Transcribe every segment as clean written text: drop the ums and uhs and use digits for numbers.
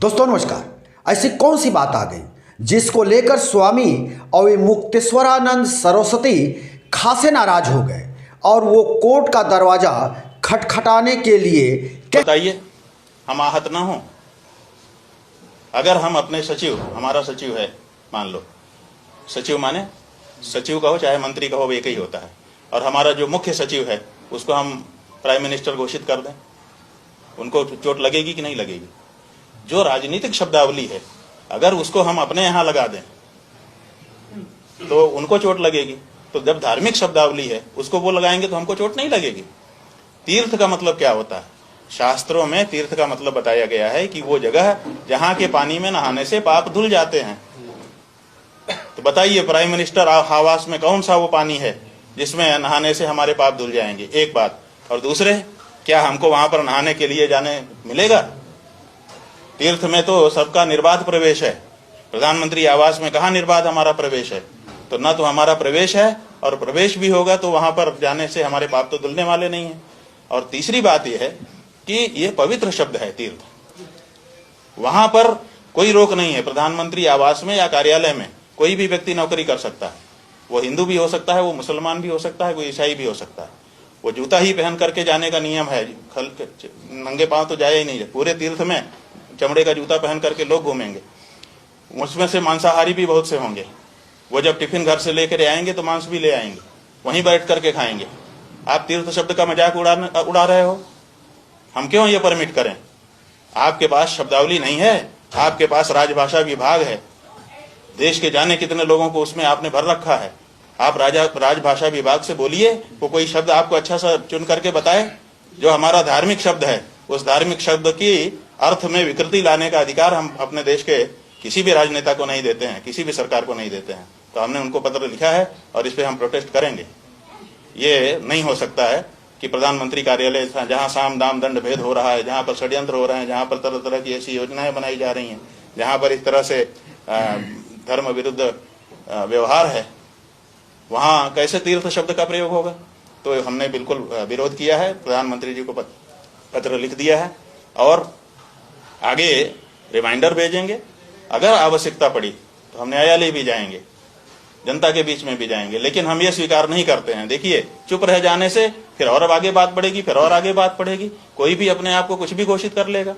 दोस्तों नमस्कार। ऐसी कौन सी बात आ गई जिसको लेकर स्वामी अवमुक्तेश्वरानंद सरस्वती खासे नाराज हो गए और वो कोर्ट का दरवाजा खटखटाने के लिए बताइए, हम आहत ना हो। अगर हम अपने सचिव, हमारा सचिव है, मान लो सचिव माने सचिव कहो चाहे मंत्री कहो, वो एक ही होता है, और हमारा जो मुख्य सचिव है उसको हम प्राइम मिनिस्टर घोषित कर दें, उनको चोट लगेगी कि नहीं लगेगी? जो राजनीतिक शब्दावली है अगर उसको हम अपने यहाँ लगा दें तो उनको चोट लगेगी, तो जब धार्मिक शब्दावली है उसको वो लगाएंगे तो हमको चोट नहीं लगेगी। तीर्थ का मतलब क्या होता है? शास्त्रों में तीर्थ का मतलब बताया गया है कि वो जगह जहां के पानी में नहाने से पाप धुल जाते हैं। तो बताइए, प्राइम मिनिस्टर आवास में कौन सा वो पानी है जिसमें नहाने से हमारे पाप धुल जाएंगे? एक बात। और दूसरे, क्या हमको वहां पर नहाने के लिए जाने मिलेगा? तीर्थ में तो सबका निर्बाध प्रवेश है, प्रधानमंत्री आवास में कहाँ निर्बाध हमारा प्रवेश है? तो ना तो हमारा प्रवेश है, और प्रवेश भी होगा तो वहां पर जाने से हमारे पाप तो धुलने वाले नहीं है। और तीसरी बात यह है कि ये पवित्र शब्द है तीर्थ, वहां पर कोई रोक नहीं है। प्रधानमंत्री आवास में या कार्यालय में कोई भी व्यक्ति नौकरी कर सकता है, वो हिंदू भी हो सकता है, वो मुसलमान भी हो सकता है, कोई ईसाई भी हो सकता है। वो जूता ही पहन करके जाने का नियम है, नंगे पांव तो जाए ही नहीं। पूरे तीर्थ में चमड़े का जूता पहन करके लोग घूमेंगे, उसमें से मांसाहारी भी बहुत से होंगे। वो जब टिफिन घर से लेकर आएंगे तो मांस भी ले आएंगे, वहीं बैठ करके खाएंगे। आप तीर्थ शब्द का मजाक उड़ा रहे हो, हम क्यों ये परमिट करें? आपके पास शब्दावली नहीं है, आपके पास राजभाषा विभाग है, देश के जाने कितने लोगों को उसमें आपने भर रखा है। आप राजभाषा विभाग से बोलिए, वो कोई शब्द आपको अच्छा सा चुन करके बताए। जो हमारा धार्मिक शब्द है, उस धार्मिक शब्द की अर्थ में विकृति लाने का अधिकार हम अपने देश के किसी भी राजनेता को नहीं देते हैं, किसी भी सरकार को नहीं देते हैं। तो हमने उनको पत्र लिखा है और इस पे हम प्रोटेस्ट करेंगे। ये नहीं हो सकता है कि प्रधानमंत्री कार्यालय जहां साम दाम दंड भेद हो रहा है, जहां पर षड्यंत्र हो रहे हैं, जहां पर तरह तरह की ऐसी योजनाएं बनाई जा रही हैं, जहां पर इस तरह से धर्म विरुद्ध व्यवहार है, वहां कैसे तीर्थ शब्द का प्रयोग होगा? तो हमने बिल्कुल विरोध किया है, प्रधानमंत्री जी को पत्र लिख दिया है और आगे रिमाइंडर भेजेंगे। अगर आवश्यकता पड़ी तो हम न्यायालय भी जाएंगे, जनता के बीच में भी जाएंगे, लेकिन हम ये स्वीकार नहीं करते हैं। देखिए, चुप रह जाने से फिर और आगे बात बढ़ेगी, फिर और आगे बात बढ़ेगी, कोई भी अपने आप को कुछ भी घोषित कर लेगा।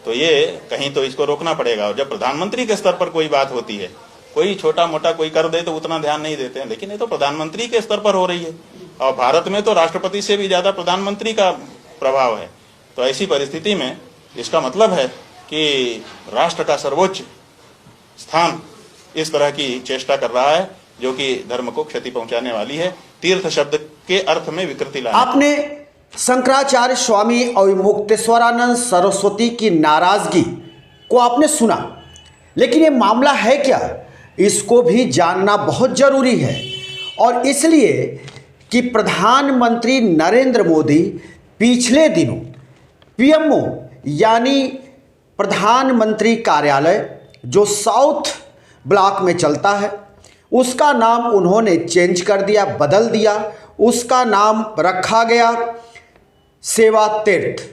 तो ये कहीं तो इसको रोकना पड़ेगा। और जब प्रधानमंत्री के स्तर पर कोई बात होती है, कोई छोटा मोटा कोई कर दे तो उतना ध्यान नहीं देते हैं, लेकिन ये तो प्रधानमंत्री के स्तर पर हो रही है, और भारत में तो राष्ट्रपति से भी ज्यादा प्रधानमंत्री का प्रभाव है। तो ऐसी परिस्थिति में इसका मतलब है कि राष्ट्र का सर्वोच्च स्थान इस तरह की चेष्टा कर रहा है जो कि धर्म को क्षति पहुंचाने वाली है, तीर्थ शब्द के अर्थ में विकृति लाने। आपने शंकराचार्य स्वामी अवमुक्तेश्वरानंद सरस्वती की नाराजगी को आपने सुना, लेकिन ये मामला है क्या, इसको भी जानना बहुत जरूरी है। और इसलिए कि प्रधानमंत्री नरेंद्र मोदी पिछले दिनों पीएमओ यानी प्रधानमंत्री कार्यालय जो साउथ ब्लॉक में चलता है, उसका नाम उन्होंने चेंज कर दिया, बदल दिया। उसका नाम रखा गया सेवा तीर्थ।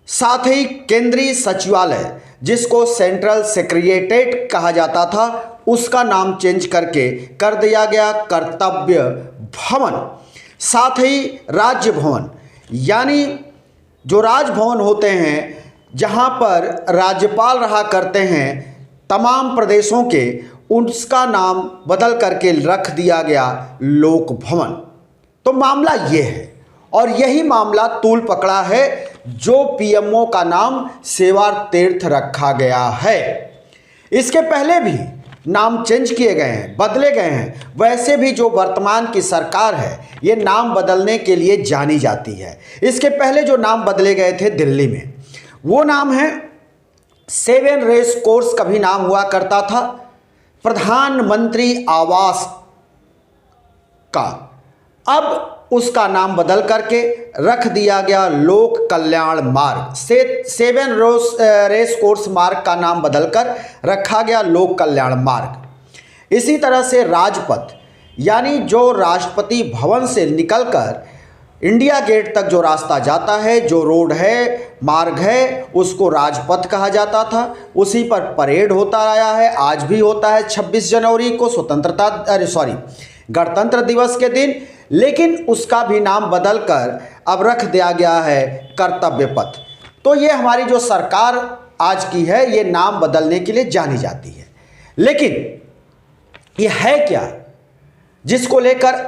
साथ ही केंद्रीय सचिवालय जिसको सेंट्रल सेक्रेटेरिएट कहा जाता था, उसका नाम चेंज करके कर दिया गया कर्तव्य भवन। साथ ही राज्य भवन यानी जो राजभवन होते हैं जहां पर राज्यपाल रहा करते हैं तमाम प्रदेशों के, उसका नाम बदल करके रख दिया गया लोक भवन। तो मामला ये है, और यही मामला तूल पकड़ा है जो पीएमओ का नाम सेवा तीर्थ रखा गया है। इसके पहले भी नाम चेंज किए गए हैं, बदले गए हैं। वैसे भी जो वर्तमान की सरकार है ये नाम बदलने के लिए जानी जाती है। इसके पहले जो नाम बदले गए थे दिल्ली में, वो नाम है 7 रेस कोर्स का भी नाम हुआ करता था, प्रधानमंत्री आवास का। अब उसका नाम बदल करके रख दिया गया लोक कल्याण मार्ग। 7 रेस कोर्स मार्ग का नाम बदलकर रखा गया लोक कल्याण मार्ग। इसी तरह से राजपथ यानी जो राष्ट्रपति भवन से निकलकर इंडिया गेट तक जो रास्ता जाता है, जो रोड है, मार्ग है, उसको राजपथ कहा जाता था। उसी पर परेड होता आया है, आज भी होता है 26 जनवरी को गणतंत्र दिवस के दिन। लेकिन उसका भी नाम बदलकर अब रख दिया गया है कर्तव्य पथ। तो ये हमारी जो सरकार आज की है, ये नाम बदलने के लिए जानी जाती है। लेकिन ये है क्या जिसको लेकर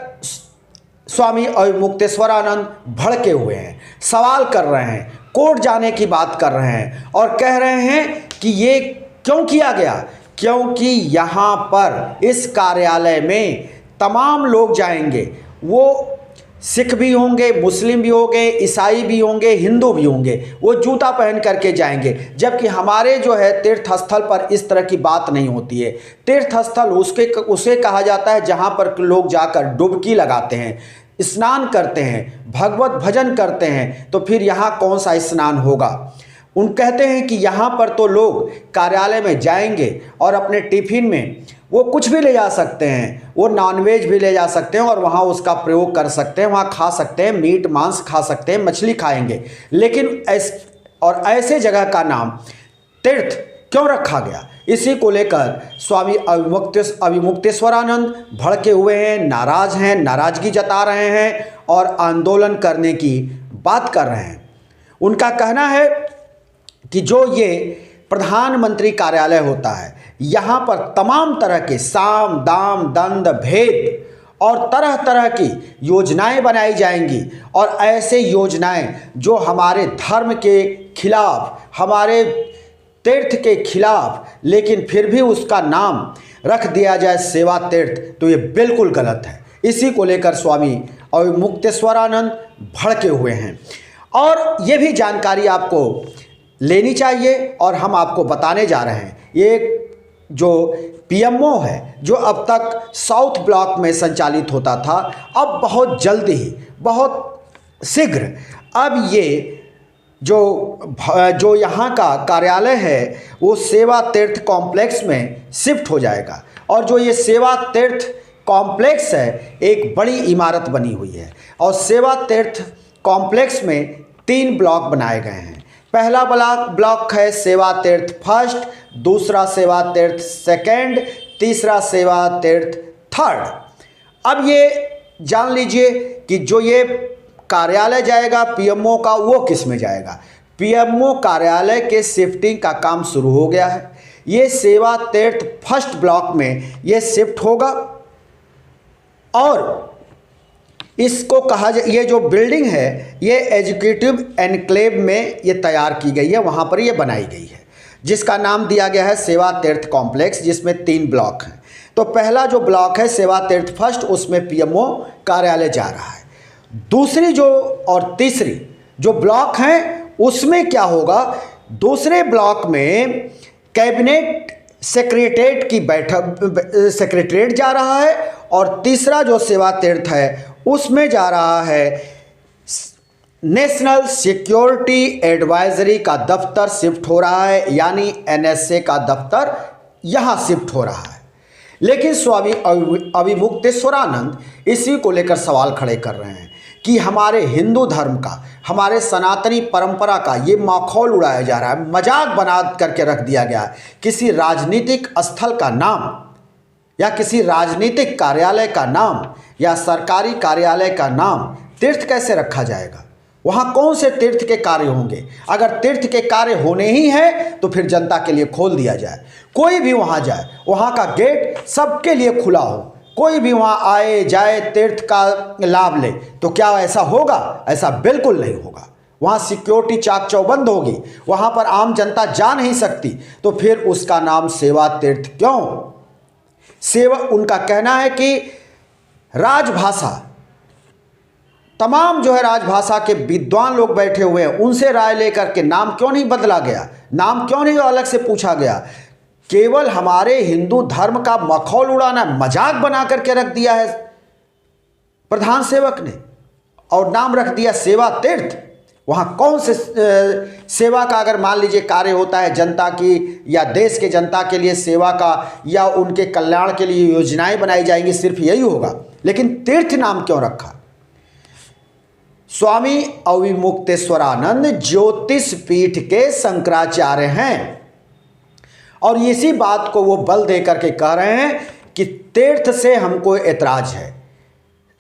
स्वामी अविमुक्तेश्वरानंद भड़के हुए हैं, सवाल कर रहे हैं, कोर्ट जाने की बात कर रहे हैं और कह रहे हैं कि ये क्यों किया गया? क्योंकि यहाँ पर इस कार्यालय में तमाम लोग जाएंगे, वो सिख भी होंगे, मुस्लिम भी होंगे, ईसाई भी होंगे, हिंदू भी होंगे, वो जूता पहन करके जाएंगे। जबकि हमारे जो है तीर्थ स्थल पर इस तरह की बात नहीं होती है। तीर्थ स्थल उसे कहा जाता है जहाँ पर लोग जाकर डुबकी लगाते हैं, स्नान करते हैं, भगवत भजन करते हैं। तो फिर यहाँ कौन सा स्नान होगा? उन कहते हैं कि यहाँ पर तो लोग कार्यालय में जाएंगे और अपने टिफिन में वो कुछ भी ले जा सकते हैं, वो नॉनवेज भी ले जा सकते हैं और वहाँ उसका प्रयोग कर सकते हैं, वहाँ खा सकते हैं, मीट मांस खा सकते हैं, मछली खाएंगे। लेकिन ऐसे जगह का नाम तीर्थ क्यों रखा गया? इसी को लेकर स्वामी अविमुक्तेश्वरानंद भड़के हुए हैं, नाराज़ हैं, नाराज़गी जता रहे हैं और आंदोलन करने की बात कर रहे हैं। उनका कहना है कि जो ये प्रधानमंत्री कार्यालय होता है, यहाँ पर तमाम तरह के साम दाम दंड भेद और तरह तरह की योजनाएं बनाई जाएंगी और ऐसे योजनाएं जो हमारे धर्म के खिलाफ, हमारे तीर्थ के खिलाफ, लेकिन फिर भी उसका नाम रख दिया जाए सेवा तीर्थ, तो ये बिल्कुल गलत है। इसी को लेकर स्वामी अविमुक्तेश्वरानंद भड़के हुए हैं और ये भी जानकारी आपको लेनी चाहिए और हम आपको बताने जा रहे हैं। ये जो पीएमओ है, जो अब तक साउथ ब्लॉक में संचालित होता था, अब बहुत जल्दी ही, बहुत शीघ्र अब ये जो यहाँ का कार्यालय है वो सेवा तीर्थ कॉम्प्लेक्स में शिफ्ट हो जाएगा। और जो ये सेवा तीर्थ कॉम्प्लेक्स है, एक बड़ी इमारत बनी हुई है और सेवा तीर्थ कॉम्प्लेक्स में 3 ब्लॉक बनाए गए हैं। पहला ब्लॉक है सेवा तीर्थ फर्स्ट, दूसरा सेवा तीर्थ सेकंड, तीसरा सेवा तीर्थ थर्ड। अब ये जान लीजिए कि जो ये कार्यालय जाएगा पीएमओ का, वो किस में जाएगा? पीएमओ कार्यालय के शिफ्टिंग का काम शुरू हो गया है। ये सेवा तीर्थ फर्स्ट ब्लॉक में ये शिफ्ट होगा और इसको ये जो बिल्डिंग है, ये एजुकेटिव एनक्लेव में ये तैयार की गई है, वहाँ पर ये बनाई गई है, जिसका नाम दिया गया है सेवा तीर्थ कॉम्प्लेक्स, जिसमें 3 ब्लॉक हैं। तो पहला जो ब्लॉक है सेवा तीर्थ फर्स्ट, उसमें पीएमओ कार्यालय जा रहा है। दूसरी जो और तीसरी जो ब्लॉक हैं, उसमें क्या होगा? दूसरे ब्लॉक में कैबिनेट सेक्रेटरीट की बैठक, सेक्रेटरीट जा रहा है और तीसरा जो सेवा तीर्थ है उसमें जा रहा है नेशनल सिक्योरिटी एडवाइजरी का दफ्तर शिफ्ट हो रहा है, यानी एनएसए का दफ्तर यहाँ शिफ्ट हो रहा है। लेकिन स्वामी अविमुक्तेश्वरानंद इसी को लेकर सवाल खड़े कर रहे हैं कि हमारे हिंदू धर्म का, हमारे सनातनी परंपरा का ये माखौल उड़ाया जा रहा है, मजाक बना करके रख दिया गया है। किसी राजनीतिक स्थल का नाम या किसी राजनीतिक कार्यालय का नाम या सरकारी कार्यालय का नाम तीर्थ कैसे रखा जाएगा? वहाँ कौन से तीर्थ के कार्य होंगे? अगर तीर्थ के कार्य होने ही हैं तो फिर जनता के लिए खोल दिया जाए, कोई भी वहाँ जाए, वहाँ का गेट सबके लिए खुला हो, कोई भी वहाँ आए जाए तीर्थ का लाभ ले। तो क्या ऐसा होगा? ऐसा बिल्कुल नहीं होगा। वहाँ सिक्योरिटी चाक चौबंद होगी, वहाँ पर आम जनता जा नहीं सकती। तो फिर उसका नाम सेवा तीर्थ क्यों? सेवा, उनका कहना है कि राजभाषा, तमाम जो है राजभाषा के विद्वान लोग बैठे हुए हैं, उनसे राय लेकर के नाम क्यों नहीं बदला गया? नाम क्यों नहीं अलग से पूछा गया? केवल हमारे हिंदू धर्म का मखौल उड़ाना, मजाक बना करके रख दिया है प्रधान सेवक ने और नाम रख दिया सेवा तीर्थ। वहाँ कौन से सेवा का अगर मान लीजिए कार्य होता है जनता की या देश के जनता के लिए सेवा का या उनके कल्याण के लिए योजनाएं बनाई जाएंगी, सिर्फ यही होगा। लेकिन तीर्थ नाम क्यों रखा? स्वामी अविमुक्तेश्वरानंद ज्योतिष पीठ के शंकराचार्य हैं और इसी बात को वो बल दे करके कह रहे हैं कि तीर्थ से हमको ऐतराज है।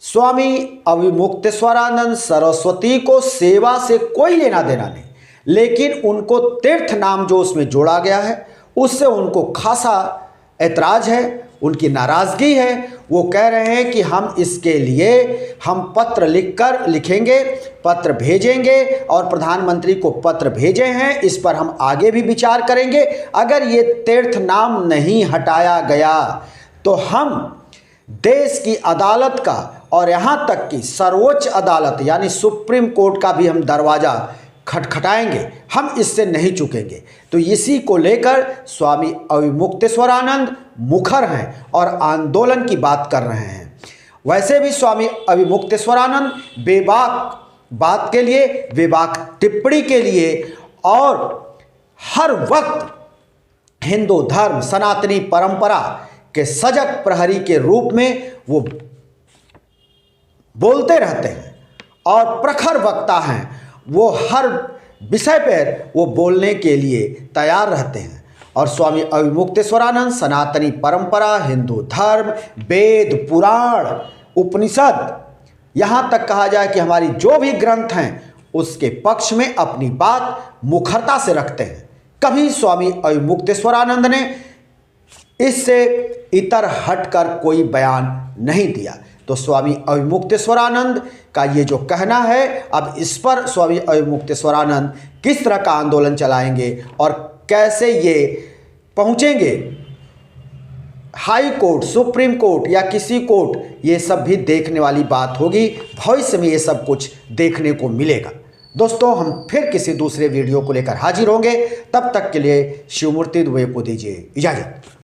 स्वामी अविमुक्तेश्वरानंद सरस्वती को सेवा से कोई लेना देना नहीं, लेकिन उनको तीर्थ नाम जो उसमें जोड़ा गया है उससे उनको खासा ऐतराज है, उनकी नाराज़गी है। वो कह रहे हैं कि हम इसके लिए हम पत्र लिखेंगे, पत्र भेजेंगे और प्रधानमंत्री को पत्र भेजे हैं, इस पर हम आगे भी विचार करेंगे। अगर ये तीर्थ नाम नहीं हटाया गया तो हम देश की अदालत का और यहाँ तक कि सर्वोच्च अदालत यानी सुप्रीम कोर्ट का भी हम दरवाज़ा खटखटाएंगे, हम इससे नहीं चुकेंगे। तो इसी को लेकर स्वामी अविमुक्तेश्वरानंद मुखर हैं और आंदोलन की बात कर रहे हैं। वैसे भी स्वामी अविमुक्तेश्वरानंद बेबाक बात के लिए, बेबाक टिप्पणी के लिए और हर वक्त हिंदू धर्म सनातनी परंपरा के सजग प्रहरी के रूप में वो बोलते रहते हैं और प्रखर वक्ता हैं। वो हर विषय पर वो बोलने के लिए तैयार रहते हैं। और स्वामी अविमुक्तेश्वरानंद सनातनी परंपरा, हिंदू धर्म, वेद, पुराण, उपनिषद, यहाँ तक कहा जाए कि हमारी जो भी ग्रंथ हैं उसके पक्ष में अपनी बात मुखरता से रखते हैं। कभी स्वामी अविमुक्तेश्वरानंद ने इससे इतर हटकर कोई बयान नहीं दिया। तो स्वामी अविमुक्तेश्वरानंद का ये जो कहना है, अब इस पर स्वामी अविमुक्तेश्वरानंद किस तरह का आंदोलन चलाएंगे और कैसे ये पहुँचेंगे हाई कोर्ट, सुप्रीम कोर्ट या किसी कोर्ट, ये सब भी देखने वाली बात होगी। भविष्य में ये सब कुछ देखने को मिलेगा। दोस्तों, हम फिर किसी दूसरे वीडियो को लेकर हाजिर होंगे। तब तक के लिए शिवमूर्ति दुबे को दीजिए इजाज़त।